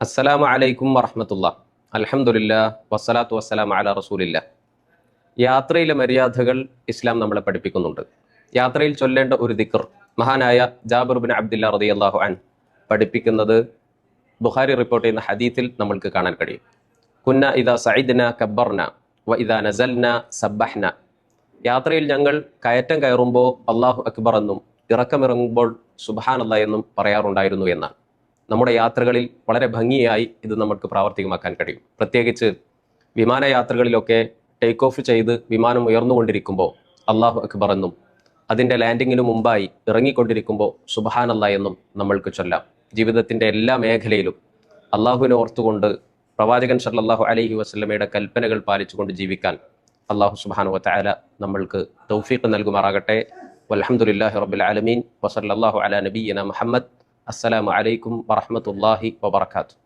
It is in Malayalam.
അസ്സലാമു അലൈക്കും വറഹ്മത്തുള്ളാഹി. അൽഹംദുലില്ലാഹ് വസ്സലാത്തു വസ്സലാമു അലാ റസൂലില്ലാഹ്. യാത്രയിലെ മര്യാദകൾ ഇസ്ലാം നമ്മളെ പഠിപ്പിക്കുന്നുണ്ട്. യാത്രയിൽ ചൊല്ലേണ്ട ഒരു ദിക്ർ മഹാനായ ജാബിർ ബിൻ അബ്ദുല്ലാഹ് റളിയല്ലാഹു അൻഹു പഠിപ്പിക്കുന്നത് ബുഖാരി റിപ്പോർട്ട് ചെയ്യുന്ന ഹദീത്തിൽ നമ്മൾക്ക് കാണാൻ കഴിയും. കുന്ന ഇദാ സഇദ്ന കബ്ബർന വ ഇദാ നസൽന സബ്ബഹ്ന. യാത്രയിൽ ഞങ്ങൾ കയറ്റം കയറുമ്പോൾ അല്ലാഹു അക്ബർ എന്നും ഇറക്കമിറങ്ങുമ്പോൾ സുബ്ഹാനല്ലാഹ് എന്നും പറയാറുണ്ടായിരുന്നു എന്നാണ്. നമ്മുടെ യാത്രകളിൽ വളരെ ഭംഗിയായി ഇത് നമുക്ക് പ്രാവർത്തികമാക്കാൻ കഴിയും. പ്രത്യേകിച്ച് വിമാനയാത്രകളിലൊക്കെ ടേക്ക് ഓഫ് ചെയ്ത് വിമാനം ഉയർന്നുകൊണ്ടിരിക്കുമ്പോൾ അല്ലാഹു അക്ബർ എന്നും അതിൻ്റെ ലാൻഡിങ്ങിന് മുമ്പായി ഇറങ്ങിക്കൊണ്ടിരിക്കുമ്പോൾ സുബ്ഹാനല്ലാഹ് എന്നും നമ്മൾക്ക് ചൊല്ലാം. ജീവിതത്തിൻ്റെ എല്ലാ മേഖലയിലും അള്ളാഹുവിനെ ഓർത്തുകൊണ്ട് പ്രവാചകൻ സല്ലല്ലാഹു അലൈഹി വസല്ലമയുടെ കൽപ്പനകൾ പാലിച്ചുകൊണ്ട് ജീവിക്കാൻ അല്ലാഹു സുബ്ഹാനഹു വ തആല നമ്മൾക്ക് തൗഫീഖ് നൽകുമാറാകട്ടെ. വൽഹംദുലില്ലാഹി റബ്ബിൽ ആലമീൻ വസല്ലല്ലാഹു അലാ നബിയ്യിനാ മുഹമ്മദ്. അസ്സലാമു അലൈക്കും വറഹ്മത്തുള്ളാഹി വബറകാതുഹു.